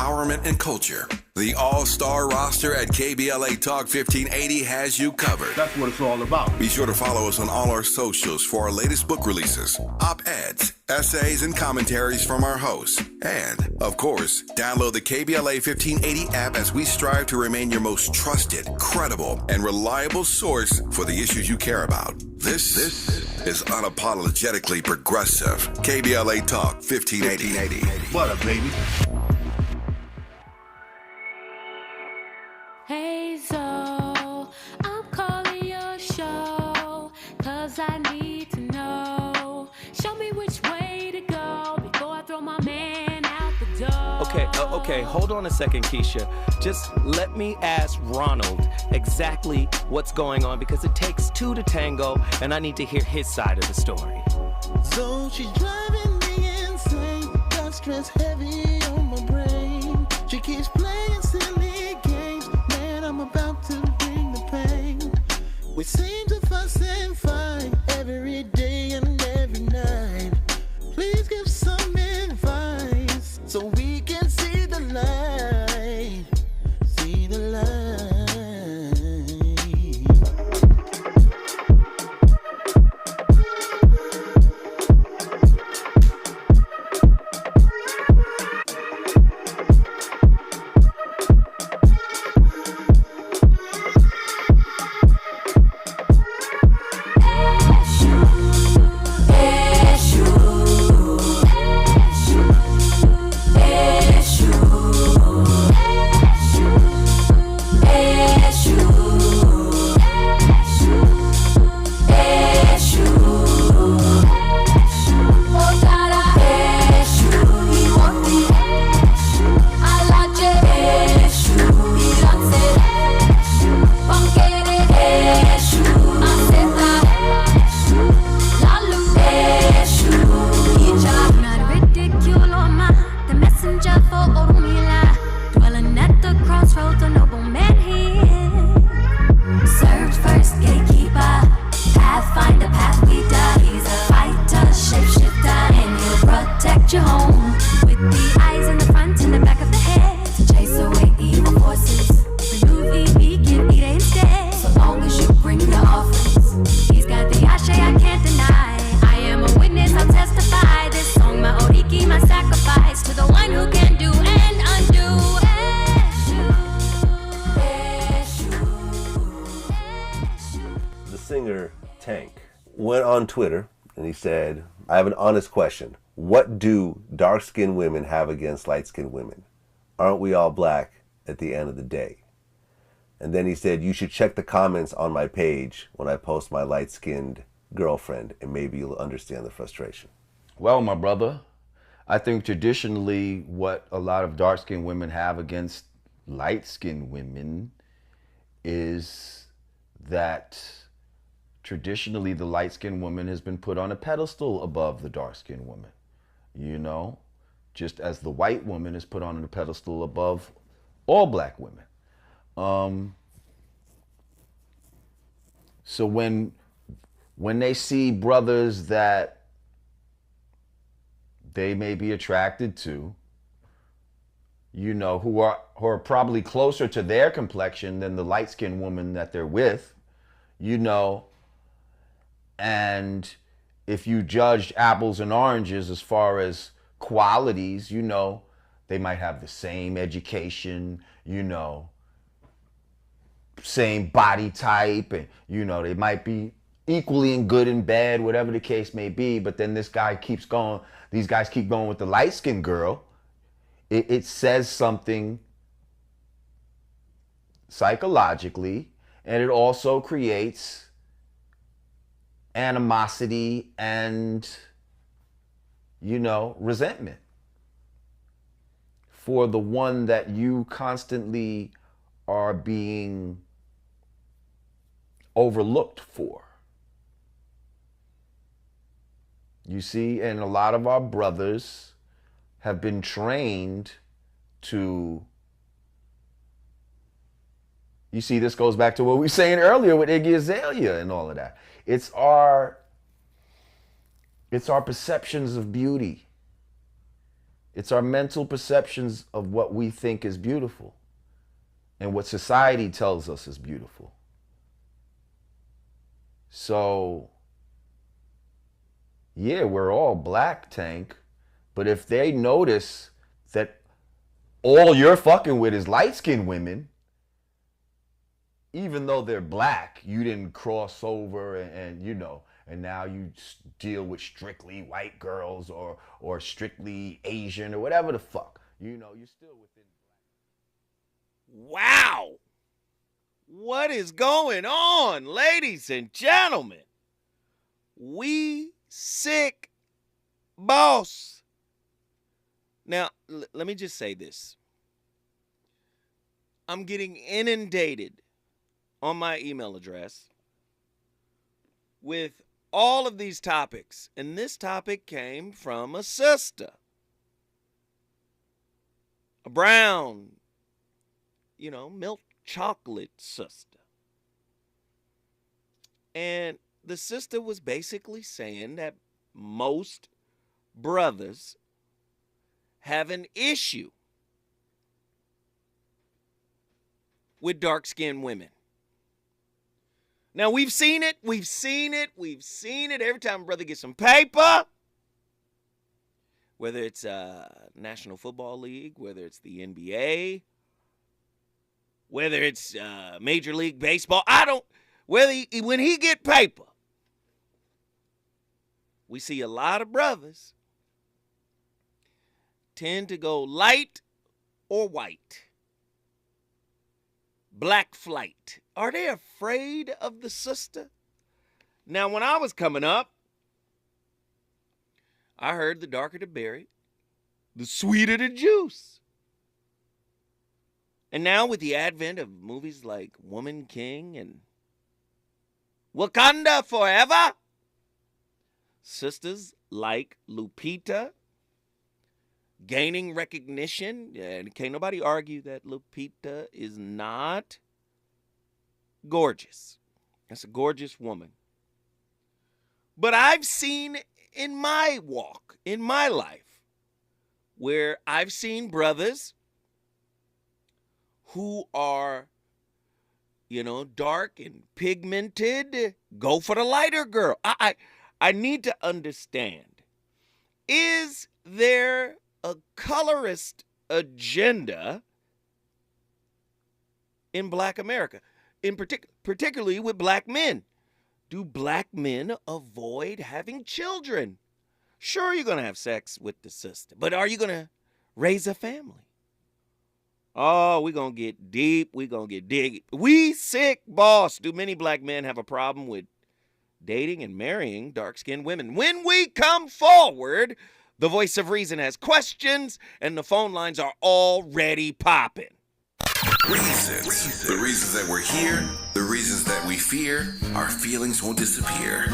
empowerment, and culture. The all-star roster at KBLA Talk 1580 has you covered. That's what it's all about. Be sure to follow us on all our socials for our latest book releases, op-eds, essays, and commentaries from our hosts. And, of course, download the KBLA 1580 app as we strive to remain your most trusted, credible, and reliable source for the issues you care about. This is unapologetically progressive. KBLA Talk 1580. What up, baby? Hey, so I'm calling your show, 'cause I need to know. Show me which way to go before I throw my man out the door. Okay, hold on a second, Keisha. Just let me ask Ronald exactly what's going on, because it takes two to tango, and I need to hear his side of the story. So she's driving me insane, got stress heavy on my brain. She keeps playing silly games, man, I'm about to bring the pain. We seem to fuss and fight every day and every night. Please give some advice so we can see the light, see the light. Twitter, and he said, I have an honest question. What do dark-skinned women have against light-skinned women? Aren't we all black at the end of the day? And then he said, you should check the comments on my page when I post my light-skinned girlfriend, and maybe you'll understand the frustration. Well, my brother, I think traditionally what a lot of dark-skinned women have against light-skinned women is that traditionally, the light-skinned woman has been put on a pedestal above the dark-skinned woman, you know, just as the white woman is put on a pedestal above all black women. So when they see brothers that they may be attracted to, you know, who are probably closer to their complexion than the light-skinned woman that they're with, you know. And if you judged apples and oranges as far as qualities, you know, they might have the same education, you know, same body type, and, you know, they might be equally in good and bad, whatever the case may be. But then these guys keep going with the light-skinned girl. It says something psychologically, and it also creates animosity and, you know, resentment for the one that you constantly are being overlooked for. You see, and a lot of our brothers have been trained to, you see, this goes back to what we were saying earlier with Iggy Azalea and all of that. It's our perceptions of beauty It's our mental perceptions of what we think is beautiful and what society tells us is beautiful. So, yeah, we're all black, Tank, but if they notice that all you're fucking with is light-skinned women, even though they're black, you didn't cross over and you know, and now you deal with strictly white girls or strictly Asian or whatever the fuck. You know, you're still within black. Wow. What is going on, ladies and gentlemen? We sick boss. Now, let me just say this. I'm getting inundated on my email address with all of these topics. And this topic came from a sister. A brown, milk chocolate sister. And the sister was basically saying that most brothers have an issue with dark-skinned women. Now, we've seen it every time a brother gets some paper. Whether it's National Football League, whether it's the NBA, whether it's Major League Baseball. When he get paper, we see a lot of brothers tend to go light or white. Black flight. Are they afraid of the sister? Now, when I was coming up, I heard the darker the berry, the sweeter the juice. And now with the advent of movies like Woman King and Wakanda Forever, sisters like Lupita gaining recognition, and can't nobody argue that Lupita is not gorgeous. That's a gorgeous woman. But I've seen in my walk, in my life, where I've seen brothers who are, dark and pigmented, go for the lighter girl. I need to understand, is there a colorist agenda in Black America, particularly with black men? Do black men avoid having children? Sure, you're going to have sex with the sister, but are you going to raise a family? Oh, we're going to get deep. We're going to get deep. We sick, boss. Do many black men have a problem with dating and marrying dark-skinned women? When we come forward, the voice of reason has questions, and the phone lines are already popping. Reasons. The reasons that we're here, the reasons that we fear, our feelings won't disappear.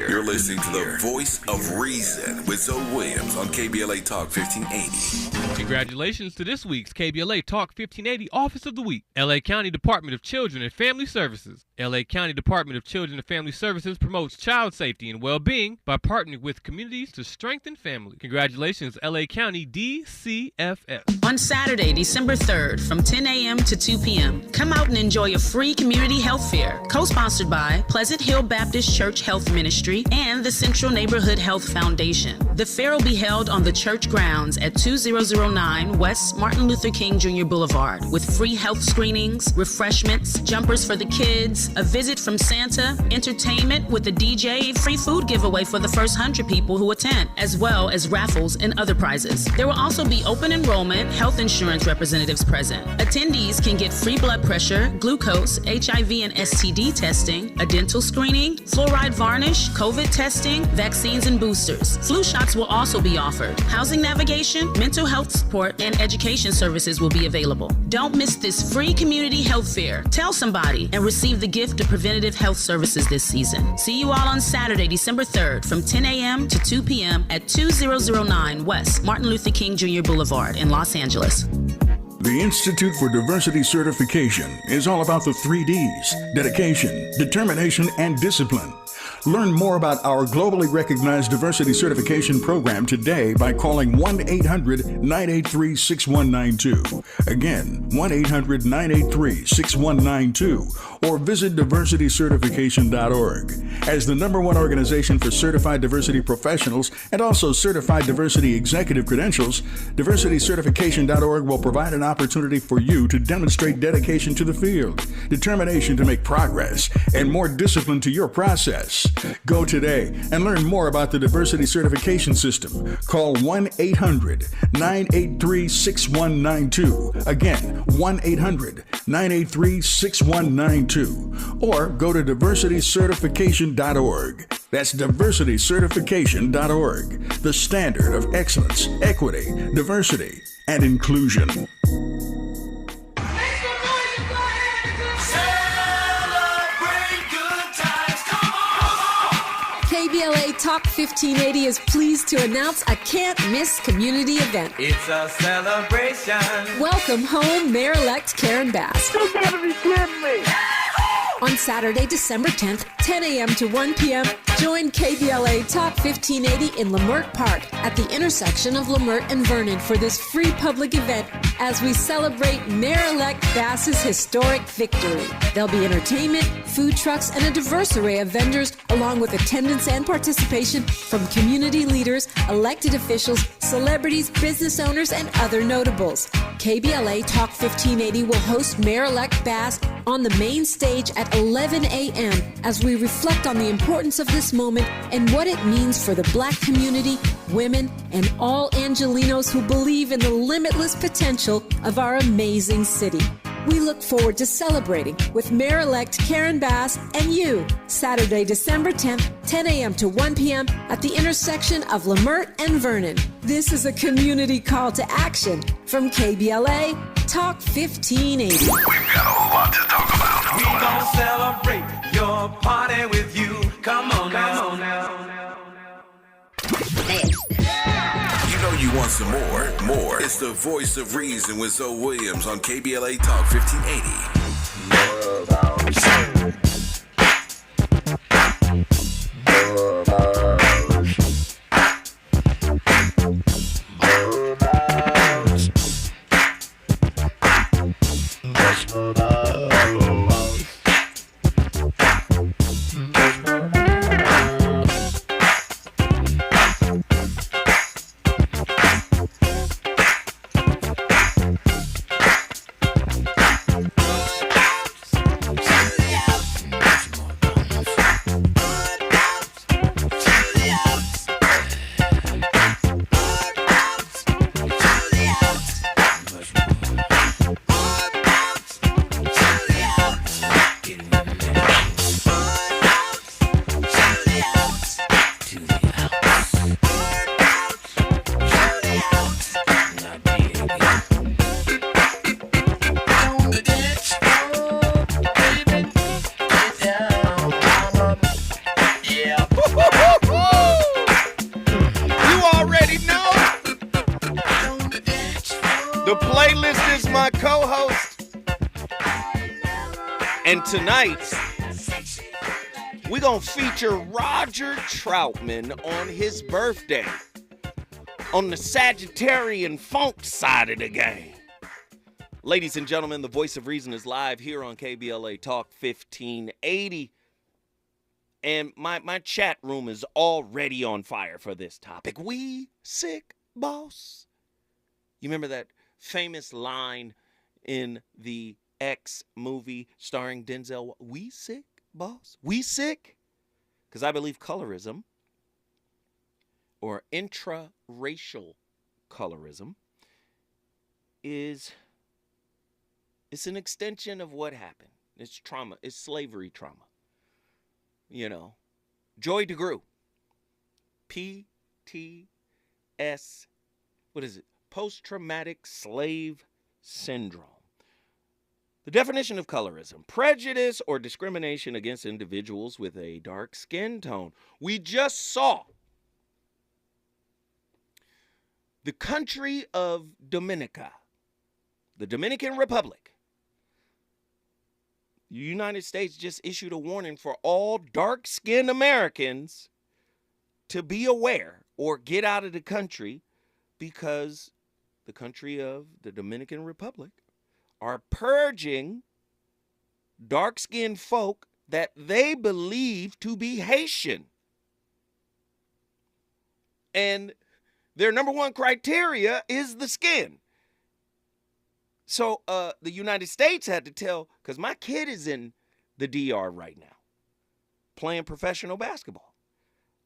You're listening to the voice of reason with Zoe Williams on KBLA Talk 1580. Congratulations to this week's KBLA Talk 1580 Office of the Week, LA County Department of Children and Family Services. LA County Department of Children and Family Services promotes child safety and well-being by partnering with communities to strengthen family. Congratulations, LA County DCFS. On Saturday, December 3rd, from 10 a.m. to 2 p.m., come out and enjoy a free community health fair, co-sponsored by Pleasant Hill Baptist Church Health Ministry and the Central Neighborhood Health Foundation. The fair will be held on the church grounds at 2009 West Martin Luther King Jr. Boulevard, with free health screenings, refreshments, jumpers for the kids, a visit from Santa, entertainment with a DJ, free food giveaway for the first 100 people who attend, as well as raffles and other prizes. There will also be open enrollment health insurance representatives present. Attendees can get free blood pressure, glucose, HIV and STD testing, a dental screening, fluoride varnish, COVID testing, vaccines and boosters. Flu shots will also be offered. Housing navigation, mental health support, and education services will be available. Don't miss this free community health fair. Tell somebody and receive the gift of preventative health services this season. See you all on Saturday, December 3rd from 10 a.m. to 2 p.m. at 2009 West Martin Luther King Jr. Boulevard in Los Angeles. The Institute for Diversity Certification is all about the 3 Ds: dedication, determination, and discipline. Learn more about our globally recognized diversity certification program today by calling 1-800-983-6192. Again, 1-800-983-6192, or visit diversitycertification.org. As the #1 organization for certified diversity professionals and also certified diversity executive credentials, diversitycertification.org will provide an opportunity for you to demonstrate dedication to the field, determination to make progress, and more discipline to your process. Go today and learn more about the diversity certification system. Call 1-800-983-6192. Again, 1-800-983-6192. Or go to diversitycertification.org. That's diversitycertification.org, the standard of excellence, equity, diversity, and inclusion. KBLA Talk 1580 is pleased to announce a can't-miss community event. It's a celebration. Welcome home, Mayor-elect Karen Bass. You gotta be kidding me. On Saturday, December 10th, 10 a.m. to 1 p.m., join KBLA Talk 1580 in Leimert Park at the intersection of Leimert and Vernon for this free public event as we celebrate Mayor-elect Bass's historic victory. There'll be entertainment, food trucks, and a diverse array of vendors, along with attendance and participation from community leaders, elected officials, celebrities, business owners, and other notables. KBLA Talk 1580 will host Mayor-elect Bass on the main stage at 11 a.m. as we reflect on the importance of this moment and what it means for the Black community, women, and all Angelinos who believe in the limitless potential of our amazing city. We look forward to celebrating with Mayor-elect Karen Bass and you, Saturday, December 10th, 10 a.m. to 1 p.m. at the intersection of Leimert and Vernon. This is a community call to action from KBLA Talk 1580. We've got a lot to talk about. We gon' celebrate your party with you. Come on now. You know you want some more. It's the voice of reason with Zoe Williams on KBLA Talk 1580. And tonight, we're going to feature Roger Troutman on his birthday on the Sagittarian funk side of the game. Ladies and gentlemen, the Voice of Reason is live here on KBLA Talk 1580. And my chat room is already on fire for this topic. We sick, boss? You remember that famous line in the X movie starring Denzel? We sick, boss? We sick? Because I believe colorism, or intraracial colorism, it's an extension of what happened. It's trauma. It's slavery trauma. You know, Joy DeGruy, PTS, what is it? Post-traumatic slave syndrome. The definition of colorism: prejudice or discrimination against individuals with a dark skin tone. We just saw the country of Dominica, the Dominican Republic, The United States just issued a warning for all dark-skinned Americans to be aware or get out of the country because the country of the Dominican Republic are purging dark-skinned folk that they believe to be Haitian. And their number one criteria is the skin. So the United States had to tell, because my kid is in the DR right now, playing professional basketball.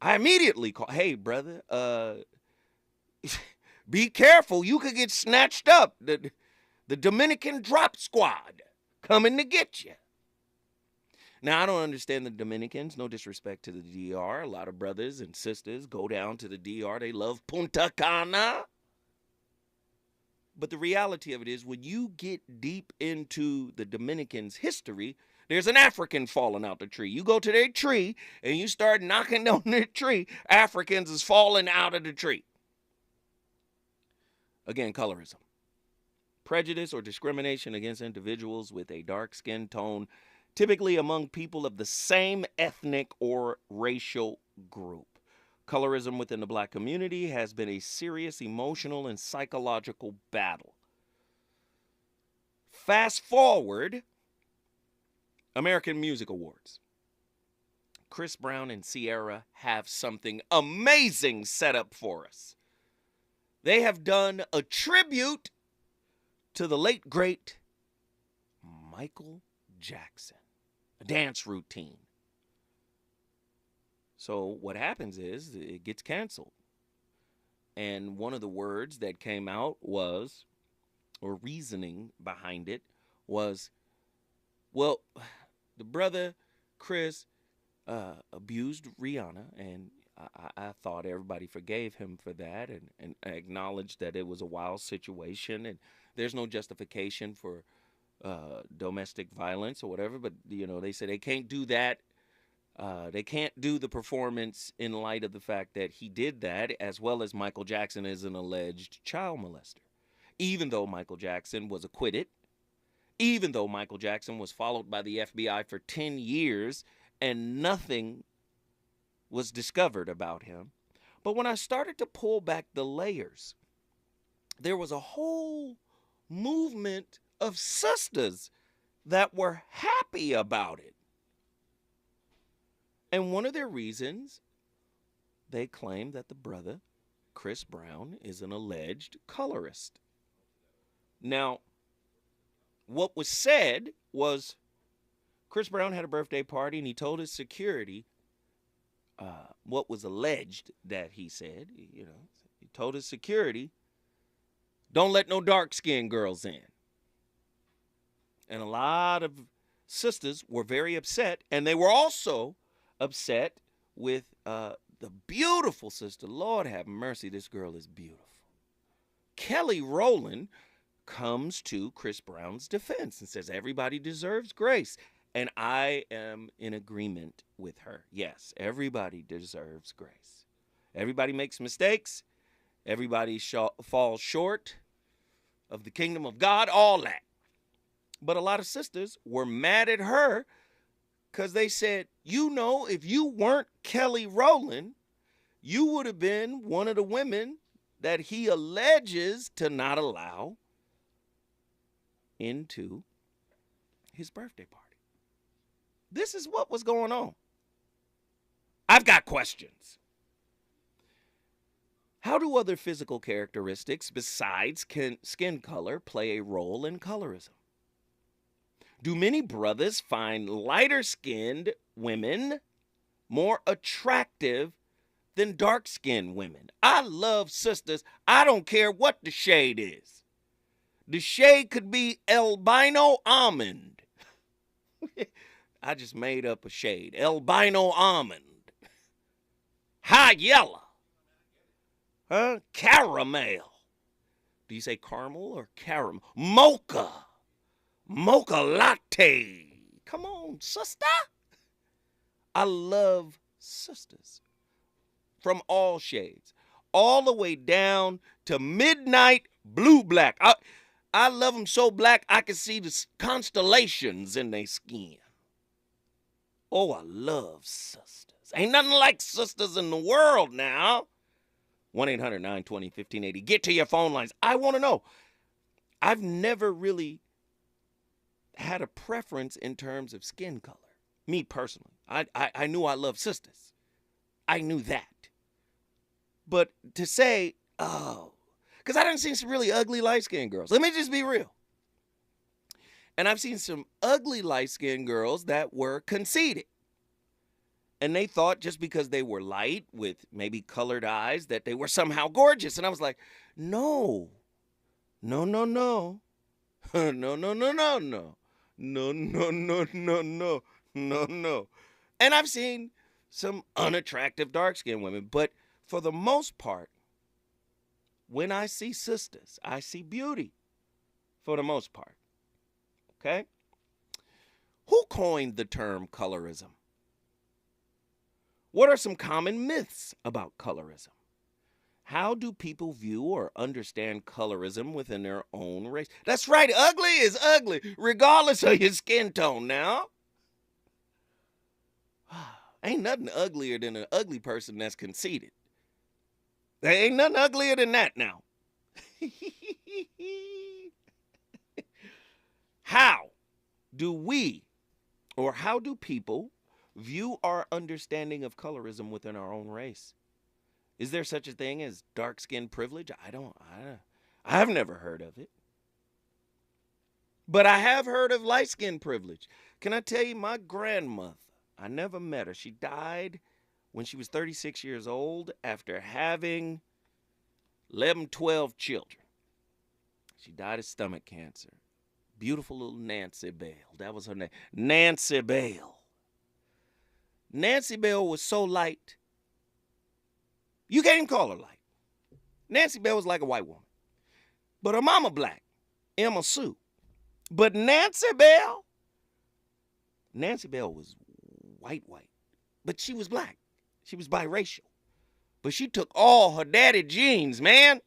I immediately called, hey, brother, be careful. You could get snatched up. The Dominican drop squad coming to get you. Now, I don't understand the Dominicans. No disrespect to the DR. A lot of brothers and sisters go down to the DR. They love Punta Cana. But the reality of it is, when you get deep into the Dominicans' history, there's an African falling out the tree. You go to their tree and you start knocking down their tree, Africans is falling out of the tree. Again, colorism. Prejudice or discrimination against individuals with a dark skin tone, typically among people of the same ethnic or racial group. Colorism within the black community has been a serious emotional and psychological battle. Fast forward, American Music Awards. Chris Brown and Ciara have something amazing set up for us. They have done a tribute to the late, great Michael Jackson, a dance routine. So what happens is it gets canceled. And one of the words that came out was, or reasoning behind it was, well, the brother Chris abused Rihanna, and I thought everybody forgave him for that and acknowledged that it was a wild situation, and there's no justification for domestic violence or whatever, but, you know, they said they can't do that. They can't do the performance in light of the fact that he did that, as well as Michael Jackson is an alleged child molester. Even though Michael Jackson was acquitted, even though Michael Jackson was followed by the FBI for 10 years and nothing was discovered about him. But when I started to pull back the layers, there was a whole movement of sisters that were happy about it. And one of their reasons, they claim that the brother, Chris Brown, is an alleged colorist. Now, what was said was Chris Brown had a birthday party and he told his security what was alleged that he said. You know, he told his security, don't let no dark-skinned girls in. And a lot of sisters were very upset, and they were also upset with the beautiful sister. Lord have mercy, this girl is beautiful. Kelly Rowland comes to Chris Brown's defense and says everybody deserves grace. And I am in agreement with her. Yes, everybody deserves grace. Everybody makes mistakes. Everybody falls short of the kingdom of God, all that. But a lot of sisters were mad at her because they said, you know, if you weren't Kelly Rowland, you would have been one of the women that he alleges to not allow into his birthday party. This is what was going on. I've got questions. How do other physical characteristics besides skin color play a role in colorism? Do many brothers find lighter-skinned women more attractive than dark-skinned women? I love sisters. I don't care what the shade is. The shade could be albino almond. I just made up a shade. Albino almond. High yellow. Caramel. Do you say caramel or caramel? Mocha. Mocha latte. Come on, sister. I love sisters from all shades, all the way down to midnight blue black. I love them so black I can see the constellations in their skin. Oh, I love sisters. Ain't nothing like sisters in the world now. 1-800-920-1580. Get to your phone lines. I want to know. I've never really had a preference in terms of skin color. Me personally. I knew I loved sisters. I knew that. But to say, oh, because I done seen some really ugly light-skinned girls. Let me just be real. And I've seen some ugly light-skinned girls that were conceited. And they thought just because they were light with maybe colored eyes that they were somehow gorgeous. And I was like, no. No, no, no. No, no, no, no, no. No, no, no, no, no. No, no. And I've seen some unattractive dark-skinned women. But for the most part, when I see sisters, I see beauty. For the most part. Okay? Who coined the term colorism? What are some common myths about colorism? How do people view or understand colorism within their own race? That's right, ugly is ugly, regardless of your skin tone now. Ain't nothing uglier than an ugly person that's conceited. There ain't nothing uglier than that now. How do we, or how do people view our understanding of colorism within our own race? Is there such a thing as dark skin privilege? I've never heard of it. But I have heard of light skin privilege. Can I tell you, my grandmother, I never met her. She died when she was 36 years old after having 11, 12 children. She died of stomach cancer. Beautiful little Nancy Bell. That was her name. Nancy Bell. Nancy Bell was so light, you can't even call her light. Nancy Bell was like a white woman. But her mama black, Emma Sue. But Nancy Bell was white. But she was black. She was biracial. But she took all her daddy genes, man.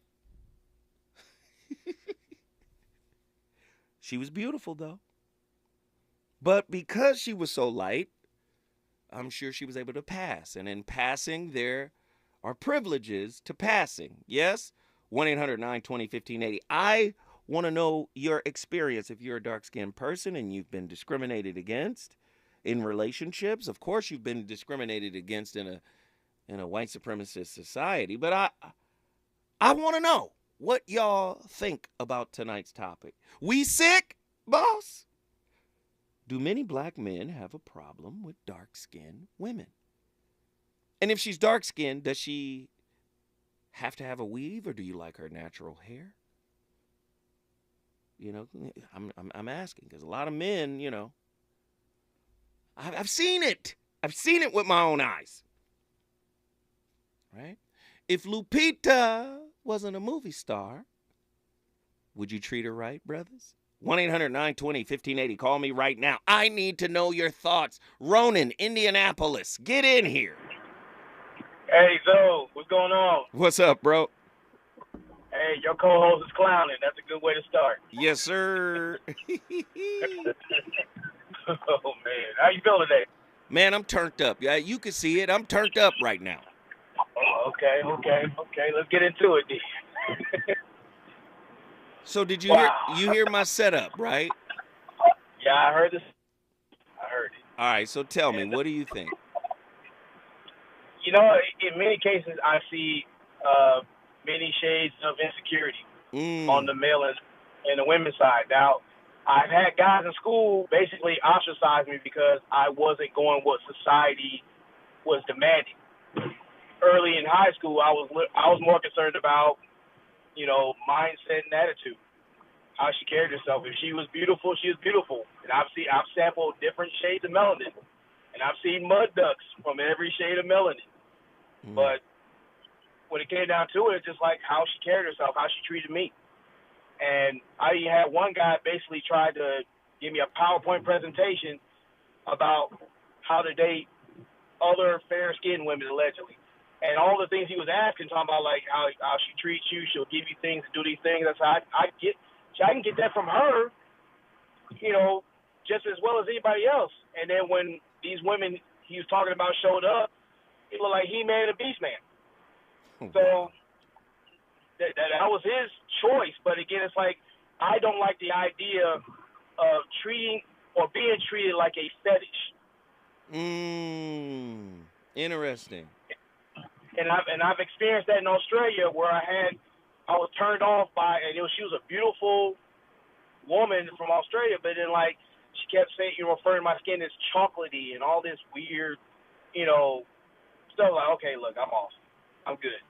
She was beautiful, though. But because she was so light, I'm sure she was able to pass. And in passing, there are privileges to passing. Yes? 1-800-920-1580. I want to know your experience if you're a dark-skinned person and you've been discriminated against in relationships. Of course, you've been discriminated against in a white supremacist society. But I want to know what y'all think about tonight's topic. We sick, boss? Do many black men have a problem with dark-skinned women? And if she's dark-skinned, does she have to have a weave, or do you like her natural hair? You know, I'm asking because a lot of men, you know, I've seen it. I've seen it with my own eyes. Right? If Lupita wasn't a movie star, would you treat her right, brothers? 1-800-920-1580. Call me right now. I need to know your thoughts. Ronan, Indianapolis, get in here. Hey, Zoe, what's going on? What's up, bro? Hey, your co-host is clowning. That's a good way to start. Yes, sir. Oh, man. How you feeling today? Man, I'm turned up. Yeah, you can see it. I'm turned up right now. Oh, okay. Let's get into it, then. So did you hear my setup, right? Yeah, I heard this. I heard it. All right, so tell me, what do you think? You know, in many cases, I see many shades of insecurity on the male and the women's side. Now, I've had guys in school basically ostracize me because I wasn't going what society was demanding. Early in high school, I was more concerned about, you know, mindset and attitude, how she carried herself. If she was beautiful, she was beautiful. And I've sampled different shades of melanin, and I've seen mud ducks from every shade of melanin. But when it came down to it, it's just like how she carried herself, how she treated me. And I had one guy basically try to give me a PowerPoint presentation about how to date other fair-skinned women, allegedly. And all the things he was asking, talking about like how she treats you, she'll give you things, do these things. That's how I get I can get that from her, just as well as anybody else. And then when these women he was talking about showed up, it looked like He-Man and Beast-Man. So that was his choice. But again, it's like I don't like the idea of treating or being treated like a fetish. Interesting. And I've experienced that in Australia where I was turned off by, and she was a beautiful woman from Australia, but then like she kept saying, referring to my skin as chocolatey and all this weird, stuff. Like, okay, look, I'm off. I'm good.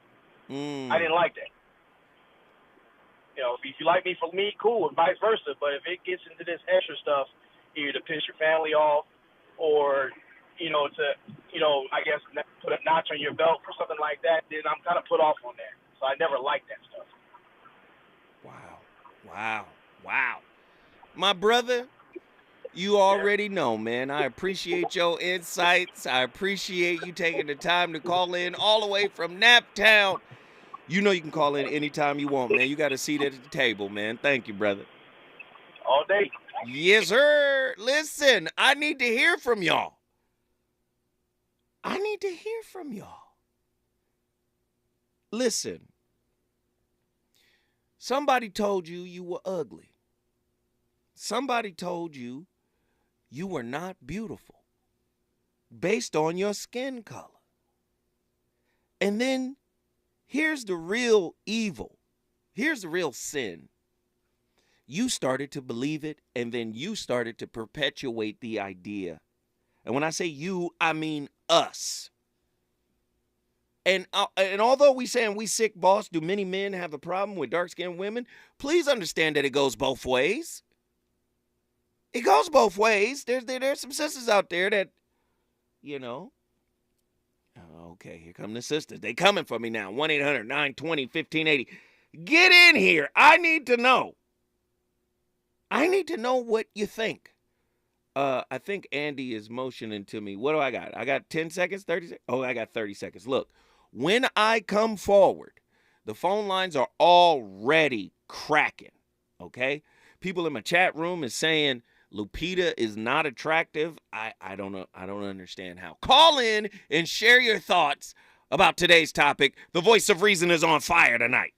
I didn't like that. If you like me for me, cool, and vice versa. But if it gets into this extra stuff, either to piss your family off or, I guess put a notch on your belt or something like that, then I'm kind of put off on that. So I never liked that stuff. Wow. My brother, you already know, man. I appreciate your insights. I appreciate you taking the time to call in all the way from Naptown. You know you can call in anytime you want, man. You got a seat at the table, man. Thank you, brother. All day. Yes, sir. Listen, I need to hear from y'all. Listen. Somebody told you were ugly. Somebody told you were not beautiful based on your skin color. And then here's the real evil. Here's the real sin. You started to believe it, and then you started to perpetuate the idea. And when I say you, I mean us. And although we saying we sick, boss, do many men have a problem with dark-skinned women? Please understand that it goes both ways. It goes both ways. There's some sisters out there that, okay, here come the sisters. They coming for me now. 1-800-920-1580. Get in here. I need to know. I need to know what you think. I think Andy is motioning to me. What do I got? I got 10 seconds, 30 seconds? Oh, I got 30 seconds. Look, when I come forward, the phone lines are already cracking, okay? People in my chat room is saying Lupita is not attractive. I don't know. I don't understand how. Call in and share your thoughts about today's topic. The voice of reason is on fire tonight.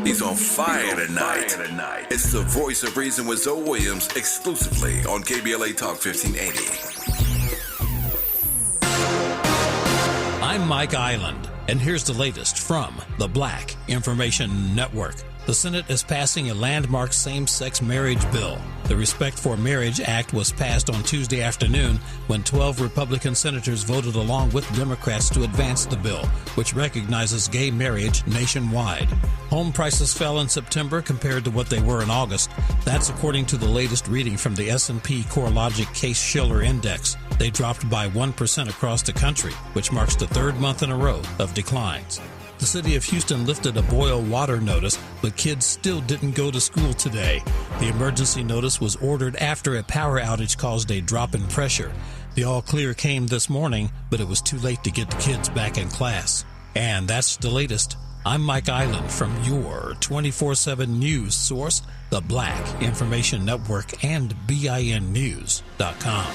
He's on fire tonight. It's the voice of reason with Zoe Williams exclusively on KBLA Talk 1580. I'm Mike Island, and here's the latest from the Black Information Network. The Senate is passing a landmark same-sex marriage bill. The Respect for Marriage Act was passed on Tuesday afternoon when 12 Republican senators voted along with Democrats to advance the bill, which recognizes gay marriage nationwide. Home prices fell in September compared to what they were in August. That's according to the latest reading from the S&P CoreLogic Case-Shiller Index. They dropped by 1% across the country, which marks the third month in a row of declines. The city of Houston lifted a boil water notice, but kids still didn't go to school today. The emergency notice was ordered after a power outage caused a drop in pressure. The all clear came this morning, but it was too late to get the kids back in class. And that's the latest. I'm Mike Island from your 24/7 news source, the Black Information Network, and BINnews.com.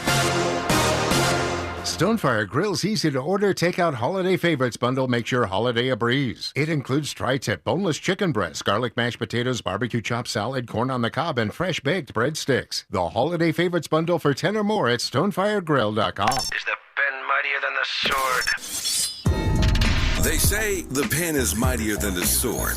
Stonefire Grill's easy-to-order takeout holiday favorites bundle makes your holiday a breeze. It includes tri-tip boneless chicken breast, garlic mashed potatoes, barbecue chopped salad, corn on the cob, and fresh-baked breadsticks. The holiday favorites bundle for 10 or more at stonefiregrill.com. Is the pen mightier than the sword? They say the pen is mightier than the sword.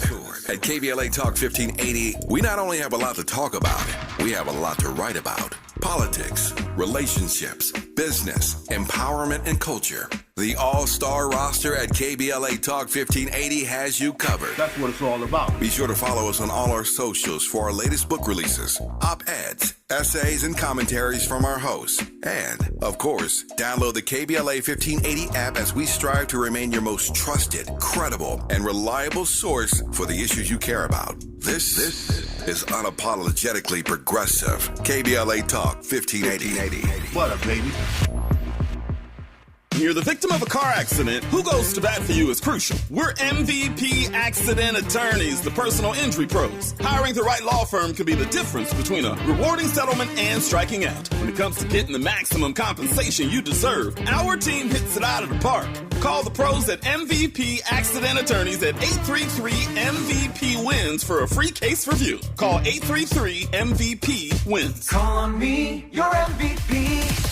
At KBLA Talk 1580, we not only have a lot to talk about, we have a lot to write about. politics, relationships, business, empowerment, and culture. The all-star roster at KBLA Talk 1580 has you covered. That's what it's all about. Be sure to follow us on all our socials for our latest book releases, op-eds, essays, and commentaries from our hosts. And, of course, download the KBLA 1580 app as we strive to remain your most trusted, credible, and reliable source for the issues you care about. This is unapologetically progressive. KBLA Talk 1580. What up, baby? When you're the victim of a car accident, who goes to bat for you is crucial. We're MVP Accident Attorneys, the personal injury pros. Hiring the right law firm can be the difference between a rewarding settlement and striking out. When it comes to getting the maximum compensation you deserve, our team hits it out of the park. Call the pros at MVP Accident Attorneys at 833-MVP-WINS for a free case review. Call 833-MVP-WINS. Call on me, your MVP.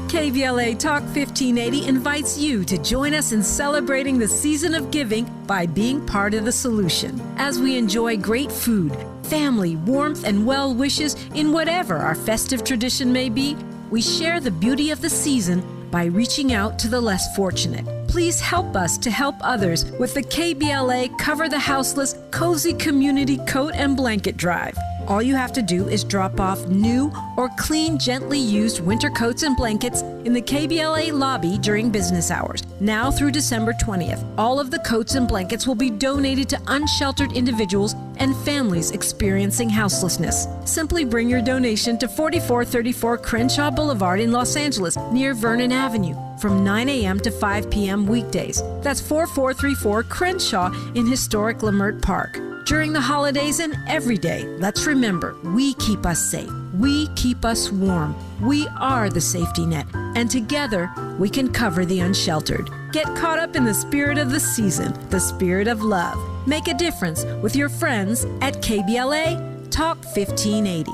KBLA Talk 1580 invites you to join us in celebrating the season of giving by being part of the solution. As we enjoy great food, family, warmth, and well wishes in whatever our festive tradition may be, we share the beauty of the season by reaching out to the less fortunate. Please help us to help others with the KBLA Cover the Houseless Cozy Community Coat and Blanket Drive. All you have to do is drop off new or clean, gently used winter coats and blankets in the KBLA lobby during business hours, now through December 20th. All of the coats and blankets will be donated to unsheltered individuals and families experiencing houselessness. Simply bring your donation to 4434 Crenshaw Boulevard in Los Angeles, near Vernon Avenue, from 9 a.m. to 5 p.m. weekdays. That's 4434 Crenshaw in historic Leimert Park. During the holidays and every day, let's remember, we keep us safe. We keep us warm. We are the safety net, and together we can cover the unsheltered. Get caught up in the spirit of the season, the spirit of love. Make a difference with your friends at KBLA Talk 1580.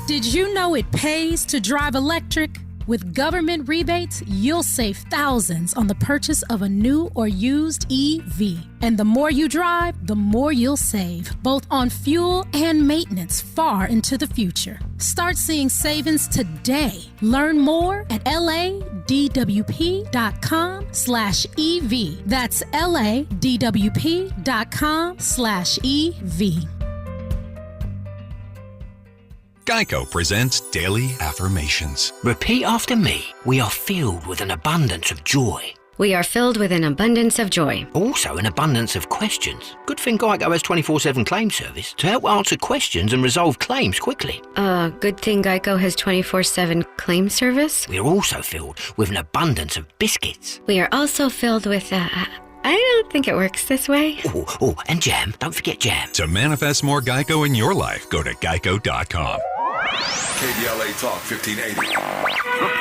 Did you know it pays to drive electric? With government rebates, you'll save thousands on the purchase of a new or used EV. And the more you drive, the more you'll save, both on fuel and maintenance far into the future. Start seeing savings today. Learn more at ladwp.com/EV. That's ladwp.com/EV. Geico presents Daily Affirmations. Repeat after me. We are filled with an abundance of joy. We are filled with an abundance of joy. Also an abundance of questions. Good thing Geico has 24/7 claim service to help answer questions and resolve claims quickly. Good thing Geico has 24/7 claim service. We are also filled with an abundance of biscuits. We are also filled with I don't think it works this way. Oh, and jam. Don't forget jam. To manifest more Geico in your life, go to geico.com. KBLA Talk 1580. The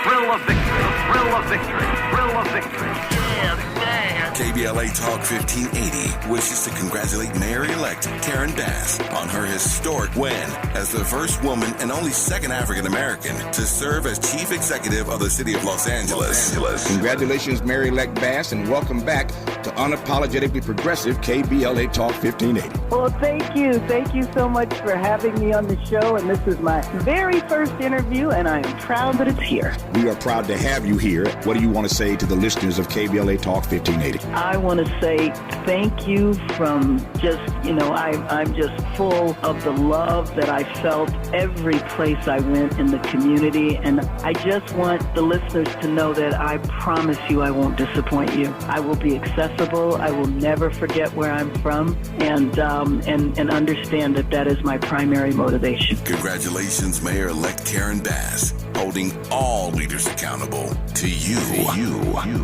thrill of victory. The thrill of victory. Thrill of victory. Yeah, man. KBLA Talk 1580 wishes to congratulate Mayor-elect Karen Bass on her historic win as the first woman and only second African-American to serve as chief executive of the city of Los Angeles. Congratulations, Mayor-elect Bass, and welcome back to Unapologetically Progressive KBLA Talk 1580. Well, thank you. Thank you so much for having me on the show, and this is my very first interview, and I am proud that it's here. We are proud to have you here. What do you want to say to the listeners of KBLA Talk 1580? I want to say thank you from just, I'm just full of the love that I felt every place I went in the community, and I just want the listeners to know that I promise you I won't disappoint you. I will be accessible. I will never forget where I'm from, and understand that is my primary motivation. Congratulations, Mayor-elect Karen Bass, holding all leaders accountable to you.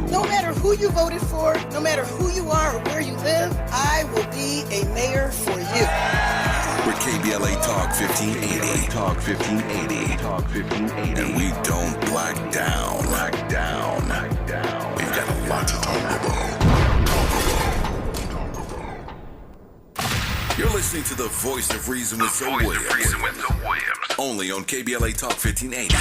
No matter who you voted for, no matter who you are or where you live, I will be a mayor for you. We're KBLA Talk 1580. Talk 1580. Talk 1580. And we don't black down. We've got a lot to talk about. You're listening to the Voice of Reason with Zoe Williams. Only on KBLA Talk 1580.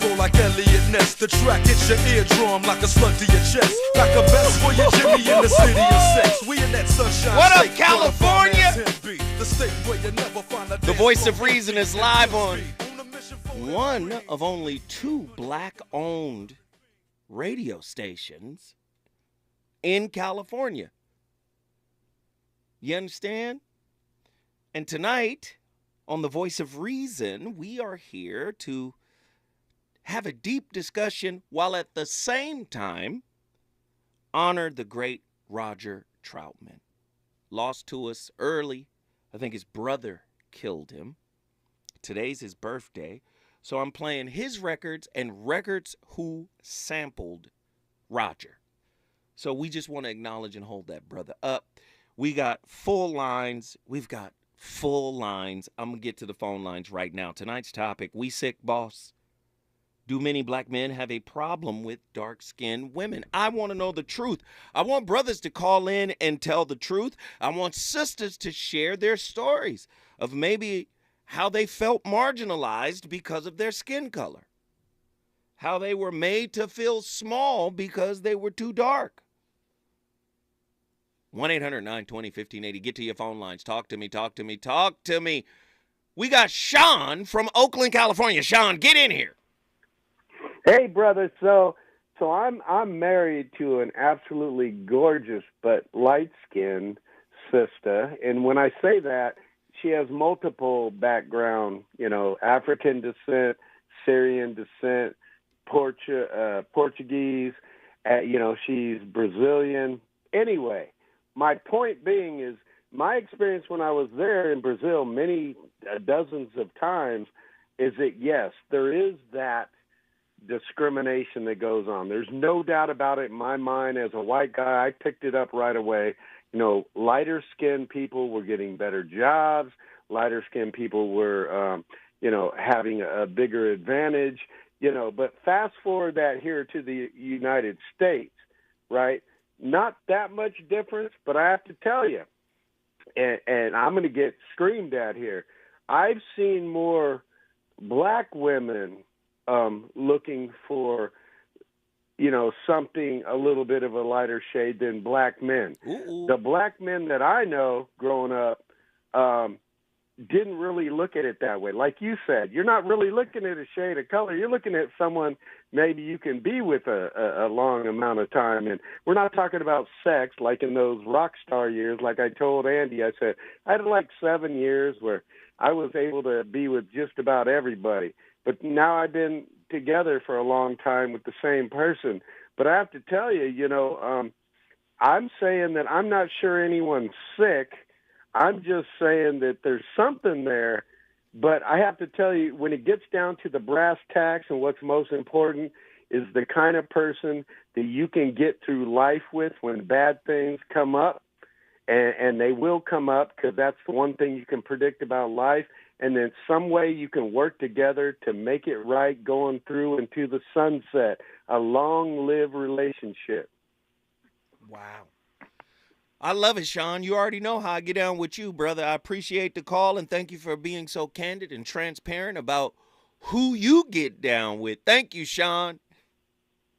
flow like Elliot Ness. The track hits your eardrum like a slug to your chest. Like a vest for your Jimmy in the city of sex. We in that sunshine. What up, state, California? the state where you never find a The Voice of Reason is live on one of only 2 black-owned radio stations in California. You understand? And tonight, on The Voice of Reason, we are here to have a deep discussion while at the same time honor the great Roger Troutman. Lost to us early. I think his brother killed him. Today's his birthday. So I'm playing his records and records who sampled Roger. So we just want to acknowledge and hold that brother up. We got full lines. We've got full lines. I'm going to get to the phone lines right now. Tonight's topic, we sick, boss. Do many black men have a problem with dark-skinned women? I want to know the truth. I want brothers to call in and tell the truth. I want sisters to share their stories of maybe how they felt marginalized because of their skin color. How they were made to feel small because they were too dark. 1-800-920-1580. Get to your phone lines. Talk to me, talk to me, talk to me. We got Sean from Oakland, California. Sean, get in here. Hey, brother. So I'm married to an absolutely gorgeous but light-skinned sister. And when I say that, she has multiple background, African descent, Syrian descent, Portuguese, she's Brazilian. Anyway, my point being is my experience when I was there in Brazil many dozens of times is that, yes, there is that discrimination that goes on. There's no doubt about it in my mind. As a white guy, I picked it up right away. Lighter-skinned people were getting better jobs. Lighter-skinned people were, having a bigger advantage. But fast forward that here to the United States, right? Not that much difference, but I have to tell you, and I'm going to get screamed at here, I've seen more black women looking for something a little bit of a lighter shade than black men. Ooh. The black men that I know growing up didn't really look at it that way. Like you said, you're not really looking at a shade of color. You're looking at someone maybe you can be with a long amount of time. And we're not talking about sex like in those rock star years. Like I told Andy, I said, I had like 7 years where I was able to be with just about everybody. But now I've been together for a long time with the same person. But I have to tell you, I'm saying that I'm not sure anyone's sick. I'm just saying that there's something there. But I have to tell you, when it gets down to the brass tacks and what's most important is the kind of person that you can get through life with when bad things come up. And they will come up because that's the one thing you can predict about life. And then some way you can work together to make it right going through into the sunset, a long-lived relationship. Wow. I love it, Sean. You already know how I get down with you, brother. I appreciate the call, and thank you for being so candid and transparent about who you get down with. Thank you, Sean.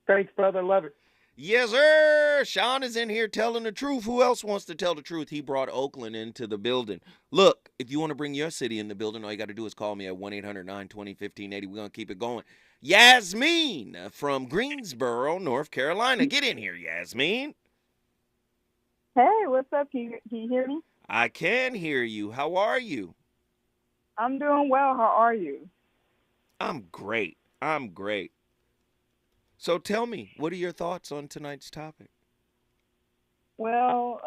Thanks, brother. Love it. Yes, sir. Sean is in here telling the truth. Who else wants to tell the truth? He brought Oakland into the building. Look, if you want to bring your city in the building, all you got to do is call me at 1-800-920-1580. We're going to keep it going. Yasmin from Greensboro, North Carolina. Get in here, Yasmin. Hey, what's up? Can you hear me? I can hear you. How are you? I'm doing well. How are you? I'm great. So tell me, what are your thoughts on tonight's topic? Well,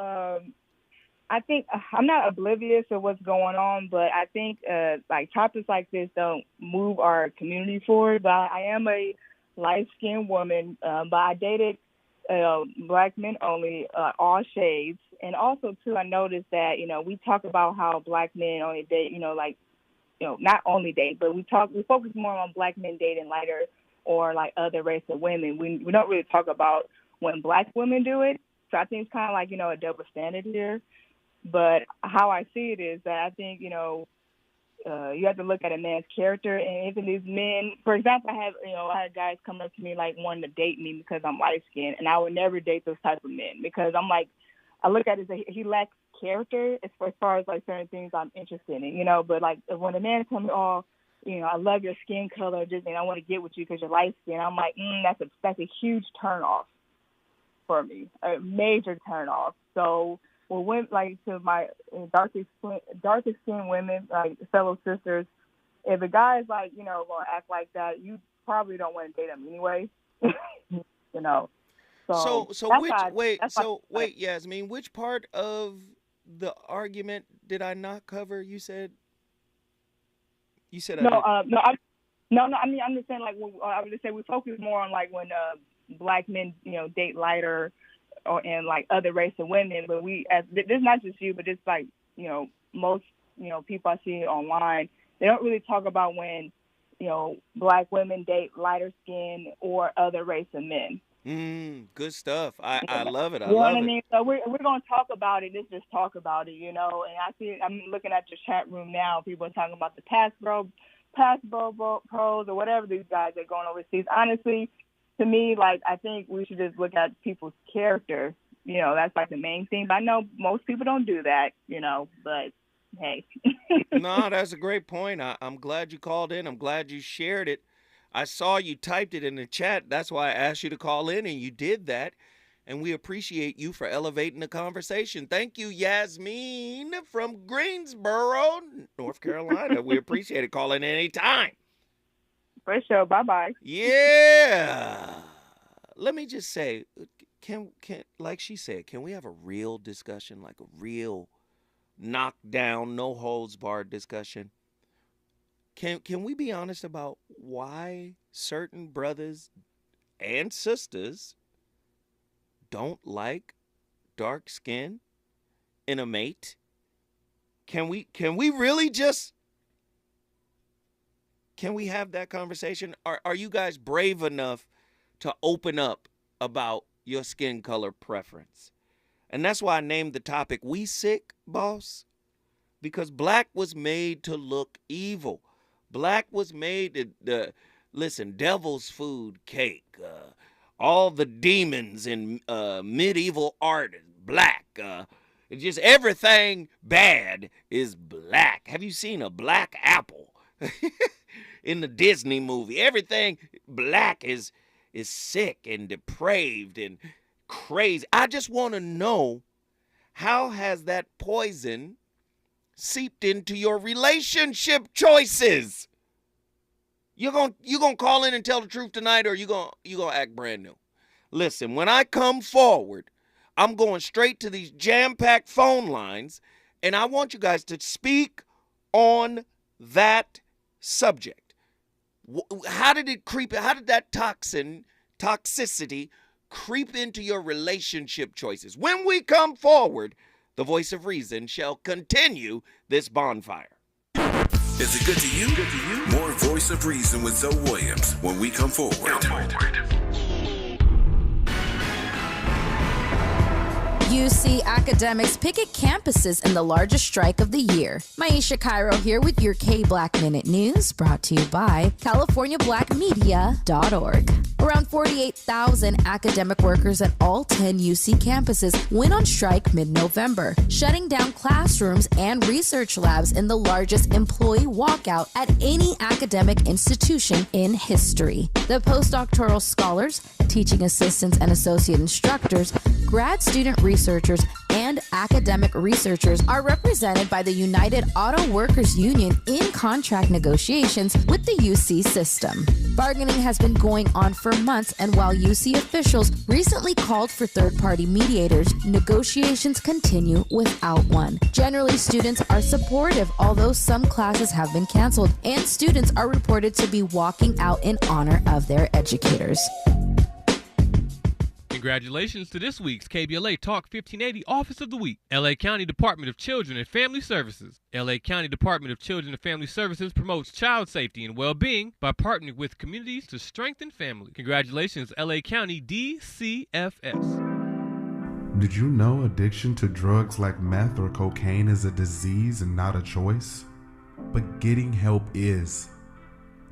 I think I'm not oblivious to what's going on, but I think like topics like this don't move our community forward. But I am a light-skinned woman, but I dated black men only, all shades. And also, too, I noticed that, we talk about how black men only date, not only date, but we focus more on black men dating lighter or like other race of women. We don't really talk about when black women do it. So I think it's kind of like, a double standard here. But how I see it is that I think, you have to look at a man's character. And even these men, for example, I had guys come up to me like wanting to date me because I'm light skinned, and I would never date those type of men because I'm like, I look at it as he lacks character as far as like certain things I'm interested in, But like when a man tells me, oh, I love your skin color, and I want to get with you because you're light skinned, I'm like, that's a huge turn off for me, a major turn off. So when like to my darker skinned women, like fellow sisters, if a guy's like, going to act like that, you probably don't want to date him anyway, So wait, Yasmin, which part of the argument did I not cover? You said I'm just saying, like, I would just say we focus more on like when black men, date lighter and like other race of women, but this is not just you, but it's like, most, people I see online, they don't really talk about when, black women date lighter skin or other race of men. Good stuff. I love it. You know what I mean? So we're going to talk about it. Let's just talk about it, And I'm looking at your chat room now. People are talking about the pros or whatever these guys are going overseas. Honestly, to me, like, I think we should just look at people's character. That's like the main thing. But I know most people don't do that, but hey. No, that's a great point. I'm glad you called in. I'm glad you shared it. I saw you typed it in the chat. That's why I asked you to call in, and you did that. And we appreciate you for elevating the conversation. Thank you, Yasmin from Greensboro, North Carolina. We appreciate it. Call in anytime. For sure. Bye-bye. Yeah. Let me just say, can like she said, can we have a real discussion, like a real knockdown, no holds barred discussion? Can we be honest about why certain brothers and sisters don't like dark skin in a mate? Can we really just, can we have that conversation? Are you guys brave enough to open up about your skin color preference? And that's why I named the topic We Sick, Boss, because black was made to look evil. Black was made to, listen, devil's food, cake, all the demons in medieval art is black. Just everything bad is black. Have you seen a black apple in the Disney movie? Everything black is sick and depraved and crazy. I just want to know, how has that poison seeped into your relationship choices? You gonna call in and tell the truth tonight, or you gonna act brand new? Listen, when I come forward, I'm going straight to these jam-packed phone lines, and I want you guys to speak on that subject. How did it creep? How did that toxicity creep into your relationship choices? When we come forward, the voice of reason shall continue this bonfire. Is it good to you? More Voice of Reason with Zoe Williams when we come forward. UC academics picket campuses in the largest strike of the year. Maisha Cairo here with your K-Black Minute News, brought to you by CaliforniaBlackMedia.org. Around 48,000 academic workers at all 10 UC campuses went on strike mid-November, shutting down classrooms and research labs in the largest employee walkout at any academic institution in history. The postdoctoral scholars, teaching assistants and associate instructors, grad student researchers, and academic researchers are represented by the United Auto Workers Union in contract negotiations with the UC system. Bargaining has been going on for months, and while UC officials recently called for third-party mediators, negotiations continue without one. Generally, students are supportive, although some classes have been canceled, and students are reported to be walking out in honor of their educators. Congratulations to this week's KBLA Talk 1580 Office of the Week, LA County Department of Children and Family Services. LA County Department of Children and Family Services promotes child safety and well-being by partnering with communities to strengthen family. Congratulations, LA County DCFS. Did you know addiction to drugs like meth or cocaine is a disease and not a choice? but getting help is.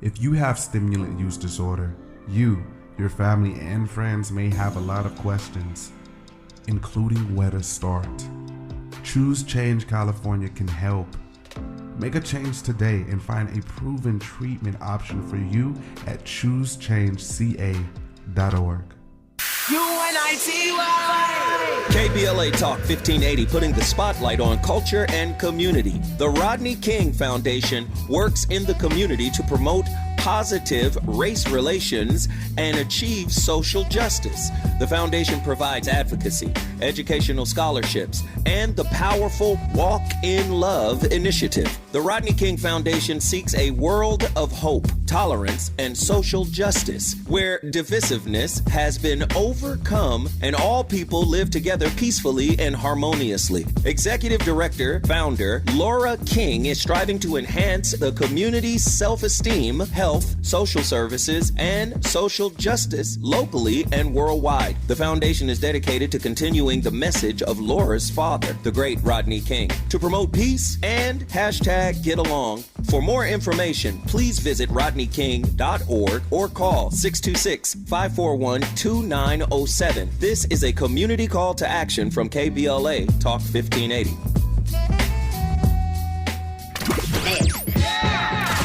If you have stimulant use disorder, you, your family, and friends may have a lot of questions, including where to start. Choose Change California can help. Make a change today and find a proven treatment option for you at choosechangeca.org. KBLA Talk 1580, putting the spotlight on culture and community. The Rodney King Foundation works in the community to promote positive race relations and achieve social justice. The foundation provides advocacy, educational scholarships, and the powerful Walk in Love initiative. The Rodney King Foundation seeks a world of hope, tolerance, and social justice, where divisiveness has been overcome and all people live together peacefully and harmoniously. Executive Director, Founder Laura King is striving to enhance the community's self-esteem, health, social services, and social justice locally and worldwide. The foundation is dedicated to continuing the message of Laura's father, the great Rodney King, to promote peace and #GetAlong. For more information, please visit rodneyking.org or call 626-541-2907. This is a community call to action from KBLA Talk 1580.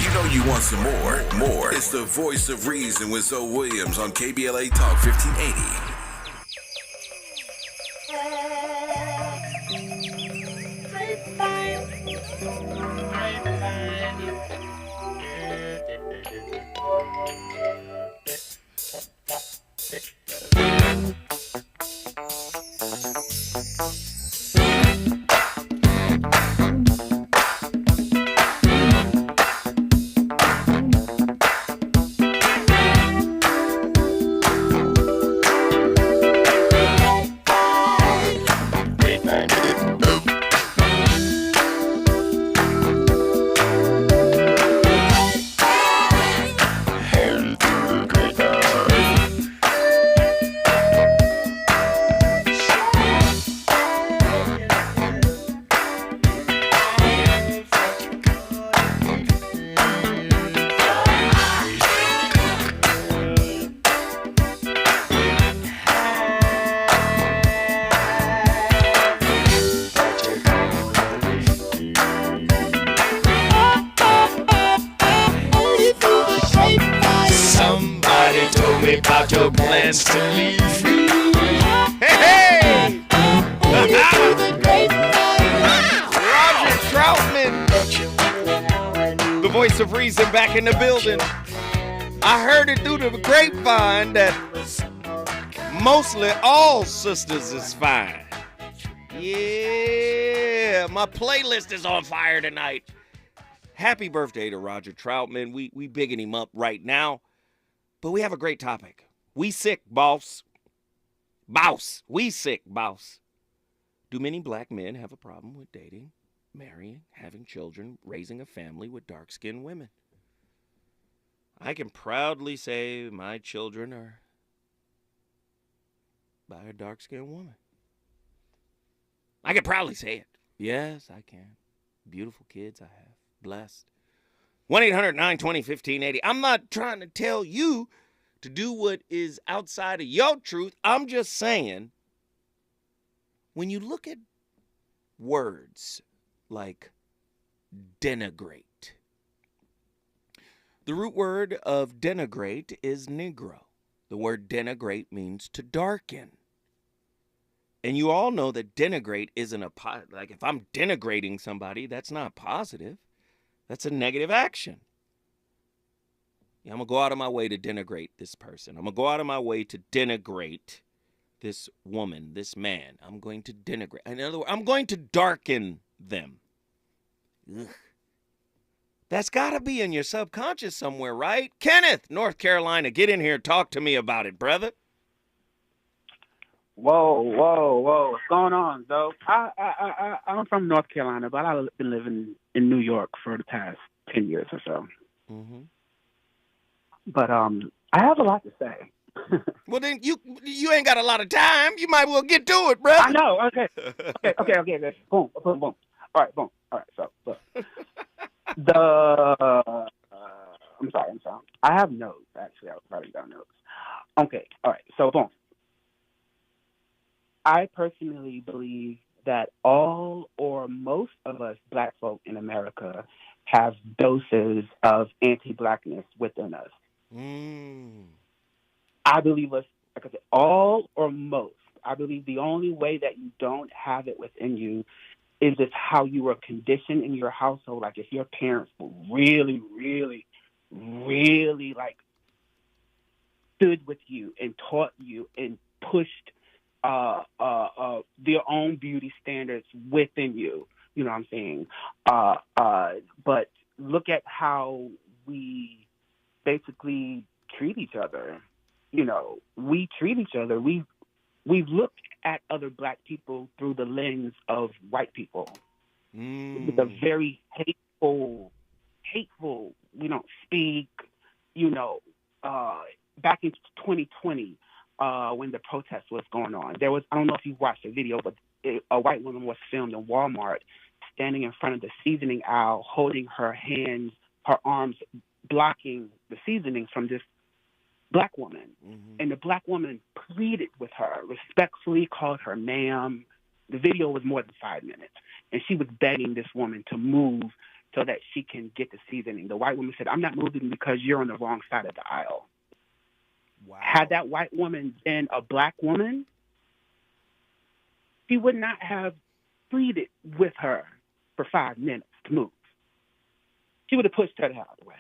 You know you want some more. It's the voice of reason with Zoe Williams on KBLA Talk 1580. About your plans to leave. Hey! Roger Troutman, the voice of reason, back in the building. I heard it through the grapevine that mostly all sisters is fine. Yeah, my playlist is on fire tonight. Happy birthday to Roger Troutman. We bigging him up right now. But we have a great topic. We sick, boss. Boss. We sick, boss. Do many black men have a problem with dating, marrying, having children, raising a family with dark-skinned women? I can proudly say my children are by a dark-skinned woman. I can proudly say it. Yes, I can. Beautiful kids I have. Blessed. 1-800-920-1580. I'm not trying to tell you to do what is outside of your truth. I'm just saying, when you look at words like denigrate, the root word of denigrate is Negro. The word denigrate means to darken. And you all know that denigrate isn't like if I'm denigrating somebody, that's not positive. That's a negative action. Yeah, I'm going to go out of my way to denigrate this person. I'm going to go out of my way to denigrate this woman, this man. I'm going to denigrate. In other words, I'm going to darken them. Ugh. That's got to be in your subconscious somewhere, right? Kenneth, North Carolina, get in here. Talk to me about it, brother. Whoa. What's going on, though? I'm from North Carolina, but I've been living in New York for the past 10 years or so. Mm-hmm. But I have a lot to say. Well, then you ain't got a lot of time. You might well get to it, brother. I know. Okay. Boom. All right, boom. All right, so look. I'm sorry. I have notes, actually. I was writing down notes. Okay, all right. So, boom. I personally believe that all or most of us Black folk in America have doses of anti-Blackness within us. I believe us, like I said, all or most. I believe the only way that you don't have it within you is just how you were conditioned in your household. Like if your parents were really, really, really like stood with you and taught you and pushed their own beauty standards within you. You know what I'm saying? But look at how we basically treat each other. You know, we treat each other. We've looked at other Black people through the lens of white people. With a very hateful, we don't speak, you know, back in 2020, when the protest was going on, there was, I don't know if you watched the video, but a white woman was filmed in Walmart standing in front of the seasoning aisle, holding her hands, her arms, blocking the seasonings from this Black woman. And the Black woman pleaded with her, respectfully called her ma'am. The video was more than 5 minutes. And she was begging this woman to move so that she can get the seasoning. The white woman said, I'm not moving because you're on the wrong side of the aisle. Wow. Had that white woman been a Black woman, she would not have pleaded with her for 5 minutes to move. She would have pushed her out of the way.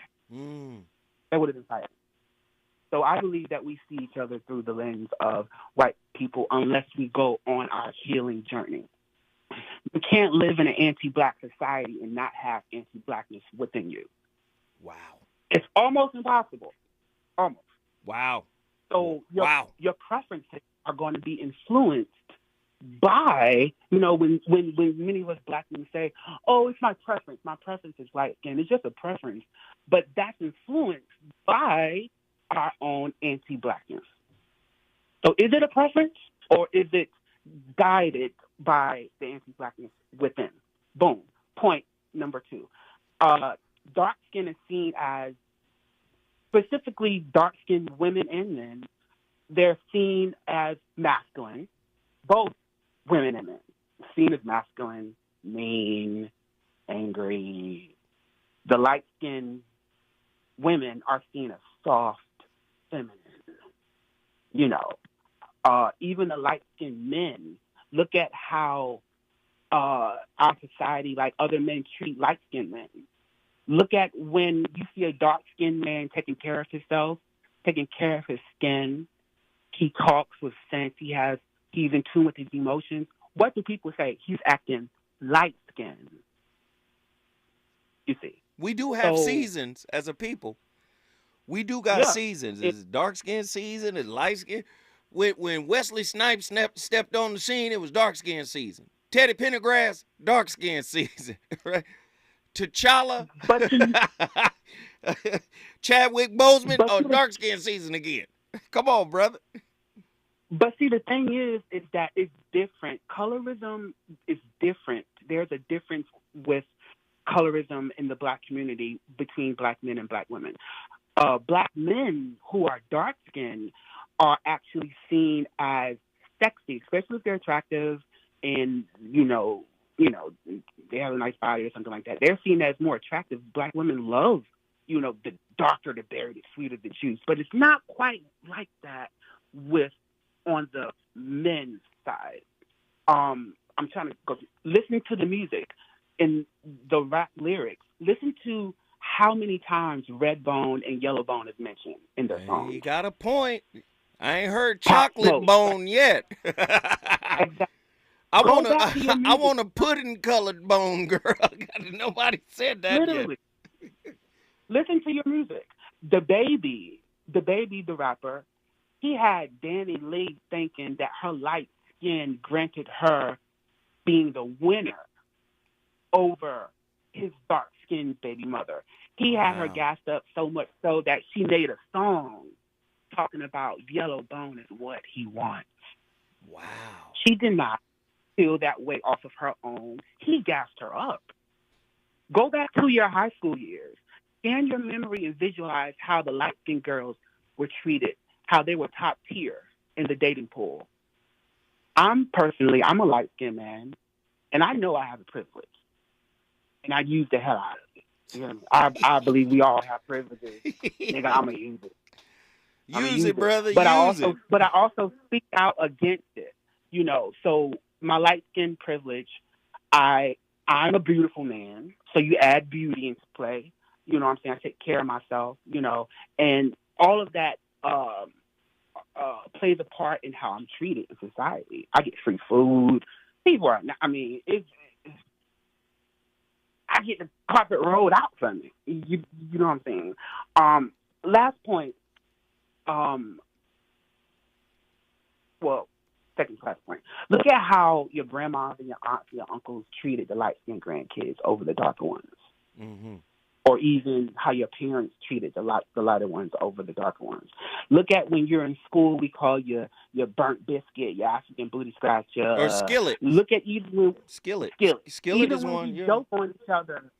That would have been silent. So I believe that we see each other through the lens of white people unless we go on our healing journey. You can't live in an anti-Black society and not have anti-Blackness within you. Wow. It's almost impossible. Almost. Wow. So your preferences are going to be influenced by, you know, when many of us Black men say, oh, it's my preference. My preference is light skin. It's just a preference. But that's influenced by our own anti-Blackness. So is it a preference or is it guided by the anti-Blackness within? Boom. Point number 2. Dark skin is seen as, specifically dark-skinned women and men, they're seen as masculine, both women and men, seen as masculine, mean, angry. The light-skinned women are seen as soft, feminine. You know, even the light-skinned men, look at how our society, like other men, treat light-skinned men. Look at when you see a dark-skinned man taking care of himself, taking care of his skin. He talks with sense. He's in tune with his emotions. What do people say? He's acting light-skinned. You see. We do have seasons as a people. We do got seasons. It's dark skin season, it's light skin. When Wesley Snipes stepped on the scene, it was dark skin season. Teddy Pendergrass, dark skin season, right? T'Challa, Chadwick Boseman, dark skin season again. Come on, brother. But see, the thing is that it's different. Colorism is different. There's a difference with colorism in the Black community between Black men and Black women. Black men who are dark-skinned are actually seen as sexy, especially if they're attractive and, you know, they have a nice body or something like that. They're seen as more attractive. Black women love, you know, the darker the berry, the sweeter the juice. But it's not quite like that on the men's side. I'm trying to go listening to the music and the rap lyrics. Listen to how many times Redbone and Yellowbone is mentioned in their song. You got a point. I ain't heard Chocolate Bone yet. Exactly. I want a pudding colored bone, girl. Nobody said that Literally. yet. Listen to your music. The baby, the rapper, he had Danny Lee thinking that her light skin granted her being the winner over his dark-skinned baby mother. He had her gassed up so much so that she made a song talking about yellow bone is what he wants. Wow. She did not feel that way off of her own. He gassed her up. Go back to your high school years. Scan your memory and visualize how the light-skinned girls were treated, how they were top tier in the dating pool. I'm a light-skinned man, and I know I have a privilege, and I use the hell out of it. You know, I believe we all have privileges. Nigga, I'm going to use it. Use it, brother. But use it. But I also speak out against it. You know, so my light-skinned privilege, I'm a beautiful man, so you add beauty into play. You know what I'm saying? I take care of myself, you know, and all of that plays a part in how I'm treated in society. I get free food. People are, I mean, I get the carpet rolled out for me. You know what I'm saying? Last point. Second class point. Look at how your grandmas and your aunts and your uncles treated the light-skinned grandkids over the darker ones. Mm-hmm. Or even how your parents treated the lighter ones over the darker ones. Look at when you're in school, we call you your burnt biscuit, your African booty scratcher. Or skillet. Look at even when... Skillet even is when one, we yeah. joke on each other.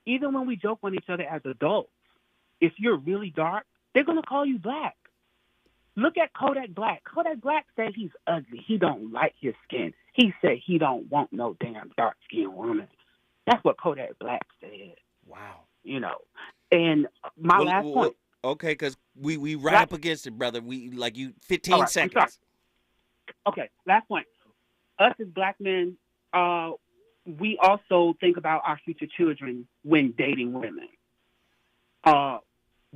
Even when we joke on each other as adults, if you're really dark, they're going to call you black. Look at Kodak Black. Kodak Black said he's ugly. He don't like his skin. He said he don't want no damn dark-skinned woman. That's what Kodak Black said. Wow. You know, and my last point. Okay, because we right up against it, brother. We 15 seconds. Okay, last point. Us as black men, we also think about our future children when dating women.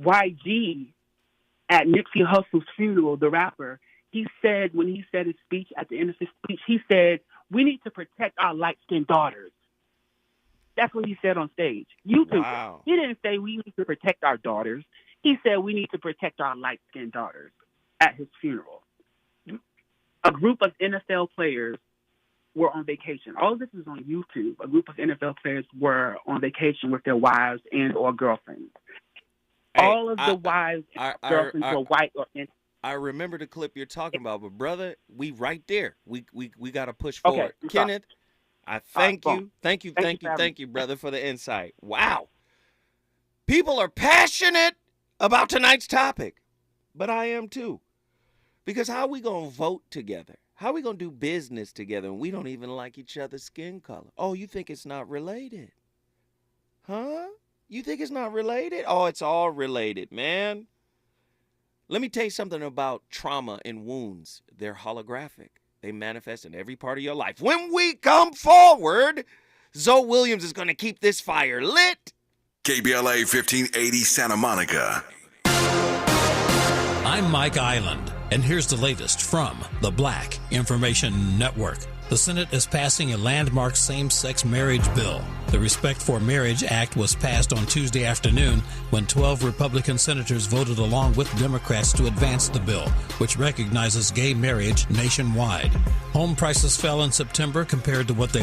YG at Nipsey Hussle's funeral, the rapper, he said when he said his speech at the end of his speech, he said, "We need to protect our light-skinned daughters." That's what he said on stage. YouTube. Wow. He didn't say we need to protect our daughters. He said we need to protect our light-skinned daughters at his funeral. A group of NFL players were on vacation. All of this is on YouTube. A group of NFL players were on vacation with their wives and or girlfriends. Hey, all of the wives and girlfriends were white or Indian. I remember the clip you're talking about, but brother, we right there. We got to push forward. Okay, Kenneth, I thank you, Thank you, brother, for the insight. Wow. People are passionate about tonight's topic, but I am too. Because how are we going to vote together? How are we going to do business together and we don't even like each other's skin color? Oh, you think it's not related? Huh? You think it's not related? Oh, it's all related, man. Let me tell you something about trauma and wounds. They're holographic. They manifest in every part of your life. When we come forward, Zoe Williams is going to keep this fire lit. KBLA 1580 Santa Monica. I'm Mike Island, and here's the latest from the Black Information Network. The Senate is passing a landmark same-sex marriage bill. The Respect for Marriage Act was passed on Tuesday afternoon when 12 Republican senators voted along with Democrats to advance the bill, which recognizes gay marriage nationwide. Home prices fell in September compared to what they